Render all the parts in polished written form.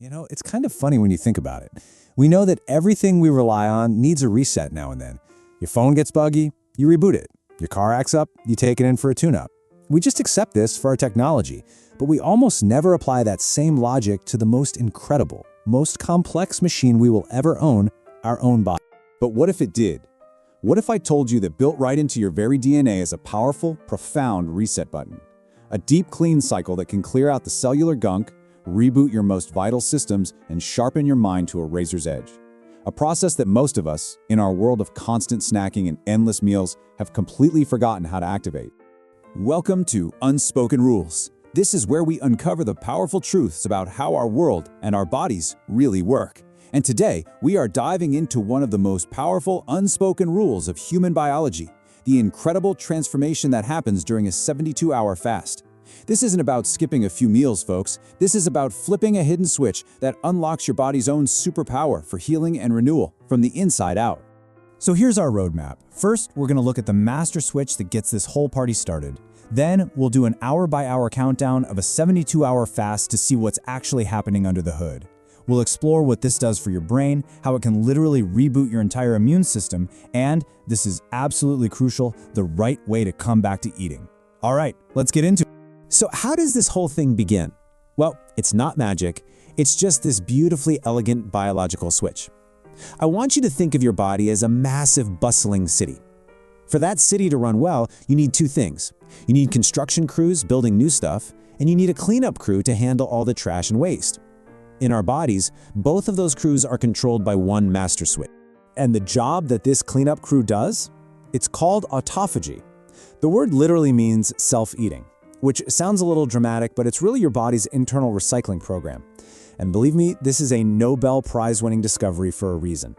It's kind of funny when you think about it. We know that everything we rely on needs a reset now and then. Your phone gets buggy, you reboot it. Your car acts up, you take it in for a tune-up. We just accept this for our technology, but we almost never apply that same logic to the most incredible, most complex machine we will ever own, our own body. But what if it did? What if I told you that built right into your very DNA is a powerful, profound reset button? A deep clean cycle that can clear out the cellular gunk, reboot your most vital systems, and sharpen your mind to a razor's edge. A process that most of us, in our world of constant snacking and endless meals, have completely forgotten how to activate. Welcome to Unspoken Rules. This is where we uncover the powerful truths about how our world and our bodies really work. And today, we are diving into one of the most powerful unspoken rules of human biology, the incredible transformation that happens during a 72-hour fast. This isn't about skipping a few meals, folks. This is about flipping a hidden switch that unlocks your body's own superpower for healing and renewal from the inside out. So here's our roadmap. First, we're going to look at the master switch that gets this whole party started. Then, we'll do an hour-by-hour countdown of a 72-hour fast to see what's actually happening under the hood. We'll explore what this does for your brain, how it can literally reboot your entire immune system, and, this is absolutely crucial, the right way to come back to eating. All right, let's get into it. So how does this whole thing begin? Well, it's not magic. It's just this beautifully elegant biological switch. I want you to think of your body as a massive, bustling city. For that city to run well, you need two things. You need construction crews building new stuff, and you need a cleanup crew to handle all the trash and waste. In our bodies, both of those crews are controlled by one master switch. And the job that this cleanup crew does? It's called autophagy. The word literally means self-eating, which sounds a little dramatic, but it's really your body's internal recycling program. And believe me, this is a Nobel Prize-winning discovery for a reason.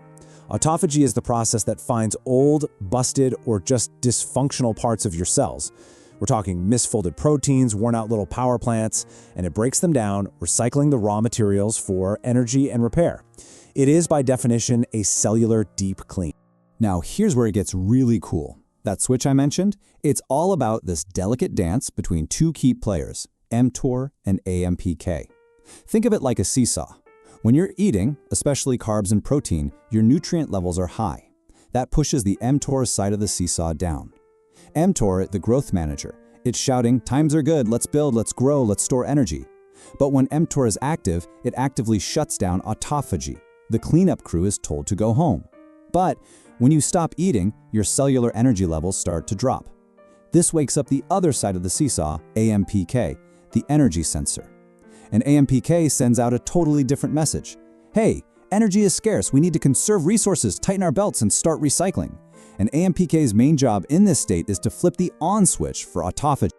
Autophagy is the process that finds old, busted, or just dysfunctional parts of your cells. We're talking misfolded proteins, worn-out little power plants, and it breaks them down, recycling the raw materials for energy and repair. It is, by definition, a cellular deep clean. Now, here's where it gets really cool. That switch I mentioned, it's all about this delicate dance between two key players, mTOR and AMPK. Think of it like a seesaw. When you're eating, especially carbs and protein, your nutrient levels are high. That pushes the mTOR side of the seesaw down. mTOR, the growth manager, it's shouting, times are good, let's build, let's grow, let's store energy. But when mTOR is active, it actively shuts down autophagy. The cleanup crew is told to go home. But when you stop eating, your cellular energy levels start to drop. This wakes up the other side of the seesaw, AMPK, the energy sensor. And AMPK sends out a totally different message. Hey, energy is scarce, we need to conserve resources, tighten our belts, and start recycling. And AMPK's main job in this state is to flip the on switch for autophagy.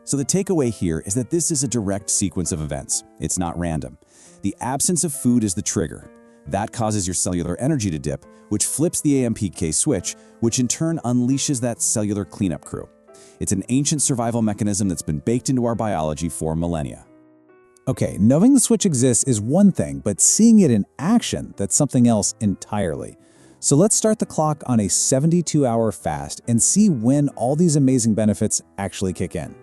So the takeaway here is that this is a direct sequence of events. It's not random. The absence of food is the trigger. That causes your cellular energy to dip, which flips the AMPK switch, which in turn unleashes that cellular cleanup crew. It's an ancient survival mechanism that's been baked into our biology for millennia. Okay, knowing the switch exists is one thing, but seeing it in action, that's something else entirely. So let's start the clock on a 72-hour fast and see when all these amazing benefits actually kick in.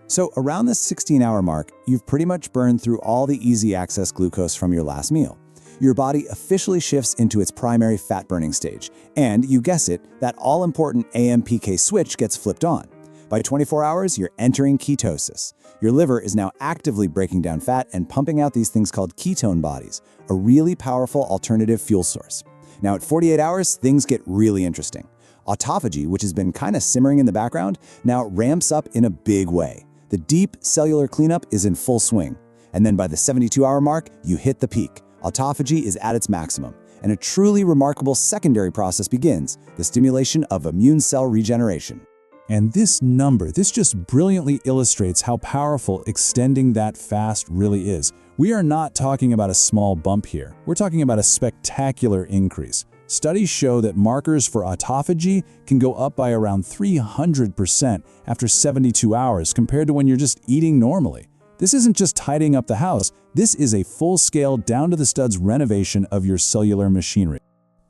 So around the 16-hour mark, you've pretty much burned through all the easy access glucose from your last meal. Your body officially shifts into its primary fat-burning stage, and you guess it, that all-important AMPK switch gets flipped on. By 24 hours, you're entering ketosis. Your liver is now actively breaking down fat and pumping out these things called ketone bodies, a really powerful alternative fuel source. Now at 48 hours, things get really interesting. Autophagy, which has been kind of simmering in the background, now ramps up in a big way. The deep cellular cleanup is in full swing. And then by the 72-hour mark, you hit the peak. Autophagy is at its maximum, and a truly remarkable secondary process begins, the stimulation of immune cell regeneration. And this number, this just brilliantly illustrates how powerful extending that fast really is. We are not talking about a small bump here. We're talking about a spectacular increase. Studies show that markers for autophagy can go up by around 300% after 72 hours compared to when you're just eating normally. This isn't just tidying up the house, this is a full-scale, down-to-the-studs renovation of your cellular machinery.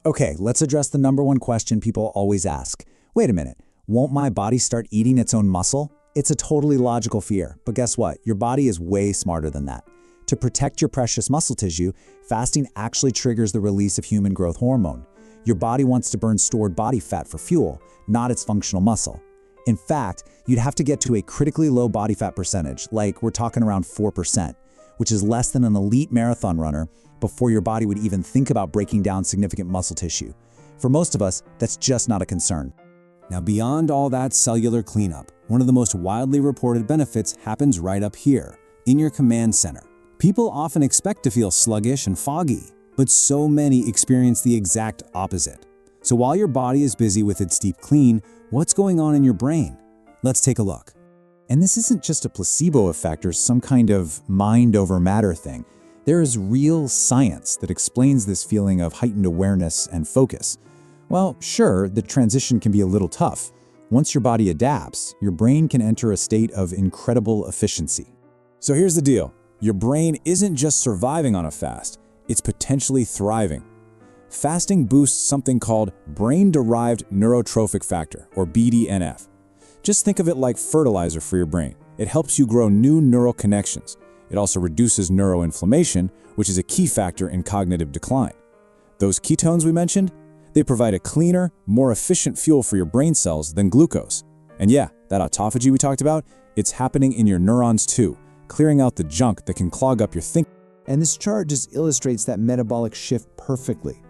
Okay, let's address the number one question people always ask. Wait a minute, won't my body start eating its own muscle? It's a totally logical fear, but guess what? Your body is way smarter than that. To protect your precious muscle tissue, fasting actually triggers the release of human growth hormone. Your body wants to burn stored body fat for fuel, not its functional muscle. In fact, you'd have to get to a critically low body fat percentage, like we're talking around 4%, which is less than an elite marathon runner, before your body would even think about breaking down significant muscle tissue. For most of us, that's just not a concern. Now, beyond all that cellular cleanup, one of the most widely reported benefits happens right up here, in your command center. People often expect to feel sluggish and foggy, but so many experience the exact opposite. So while your body is busy with its deep clean, what's going on in your brain? Let's take a look. And this isn't just a placebo effect or some kind of mind over matter thing. There is real science that explains this feeling of heightened awareness and focus. Well, sure, the transition can be a little tough. Once your body adapts, your brain can enter a state of incredible efficiency. So here's the deal. Your brain isn't just surviving on a fast, it's potentially thriving. Fasting boosts something called brain-derived neurotrophic factor, or BDNF. Just think of it like fertilizer for your brain. It helps you grow new neural connections. It also reduces neuroinflammation, which is a key factor in cognitive decline. Those ketones we mentioned, they provide a cleaner, more efficient fuel for your brain cells than glucose. And yeah, that autophagy we talked about, it's happening in your neurons too, clearing out the junk that can clog up your thinking. And this chart just illustrates that metabolic shift perfectly.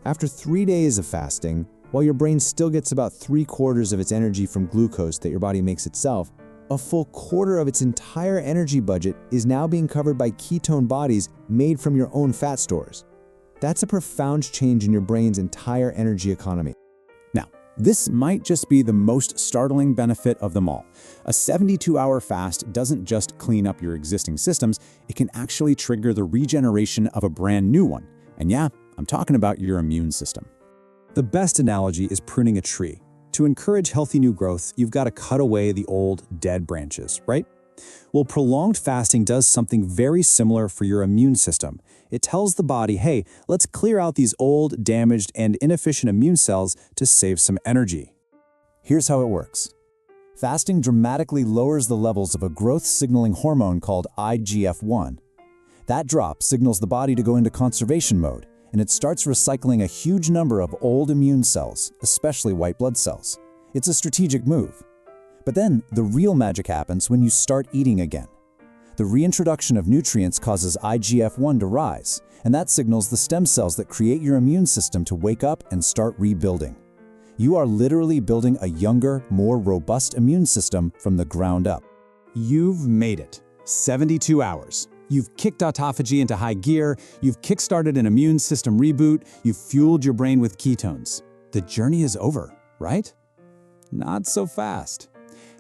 After 3 days of fasting, while your brain still gets about 3/4 of its energy from glucose that your body makes itself, a full quarter of its entire energy budget is now being covered by ketone bodies made from your own fat stores. That's a profound change in your brain's entire energy economy. Now, this might just be the most startling benefit of them all. A 72-hour fast doesn't just clean up your existing systems, it can actually trigger the regeneration of a brand new one. And yeah, I'm talking about your immune system. The best analogy is pruning a tree. To encourage healthy new growth, you've got to cut away the old, dead branches, right? Well, prolonged fasting does something very similar for your immune system. It tells the body, hey, let's clear out these old, damaged, and inefficient immune cells to save some energy. Here's how it works. Fasting dramatically lowers the levels of a growth-signaling hormone called IGF-1. That drop signals the body to go into conservation mode, and it starts recycling a huge number of old immune cells, especially white blood cells. It's a strategic move. But then, the real magic happens when you start eating again. The reintroduction of nutrients causes IGF-1 to rise, and that signals the stem cells that create your immune system to wake up and start rebuilding. You are literally building a younger, more robust immune system from the ground up. You've made it. 72 hours. You've kicked autophagy into high gear, you've kickstarted an immune system reboot, you've fueled your brain with ketones. The journey is over, right? Not so fast.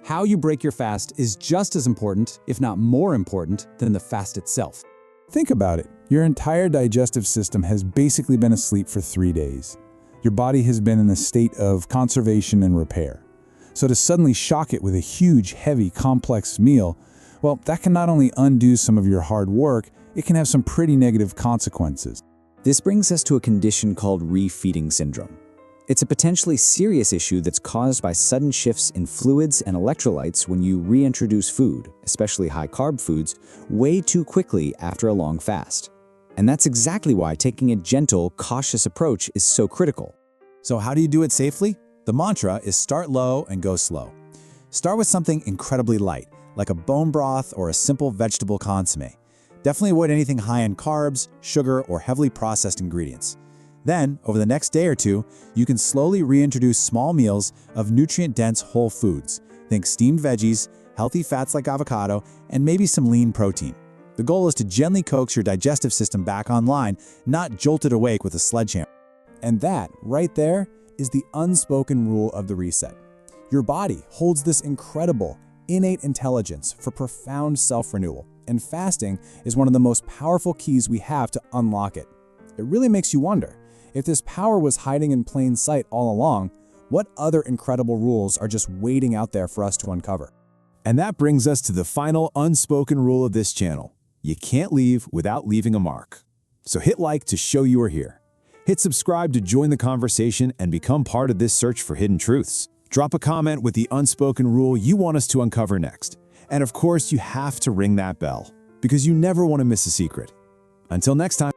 How you break your fast is just as important, if not more important, than the fast itself. Think about it. Your entire digestive system has basically been asleep for 3 days. Your body has been in a state of conservation and repair. So to suddenly shock it with a huge, heavy, complex meal, well, that can not only undo some of your hard work, it can have some pretty negative consequences. This brings us to a condition called refeeding syndrome. It's a potentially serious issue that's caused by sudden shifts in fluids and electrolytes when you reintroduce food, especially high-carb foods, way too quickly after a long fast. And that's exactly why taking a gentle, cautious approach is so critical. So how do you do it safely? The mantra is start low and go slow. Start with something incredibly light, like a bone broth or a simple vegetable consommé. Definitely avoid anything high in carbs, sugar, or heavily processed ingredients. Then, over the next day or two, you can slowly reintroduce small meals of nutrient-dense whole foods. Think steamed veggies, healthy fats like avocado, and maybe some lean protein. The goal is to gently coax your digestive system back online, not jolt it awake with a sledgehammer. And that, right there, is the unspoken rule of the reset. Your body holds this incredible, innate intelligence for profound self-renewal, and fasting is one of the most powerful keys we have to unlock it. It really makes you wonder, if this power was hiding in plain sight all along, what other incredible rules are just waiting out there for us to uncover? And that brings us to the final unspoken rule of this channel. You can't leave without leaving a mark. So hit like to show you are here. Hit subscribe to join the conversation and become part of this search for hidden truths. Drop a comment with the unspoken rule you want us to uncover next. And of course, you have to ring that bell. because you never want to miss a secret. Until next time.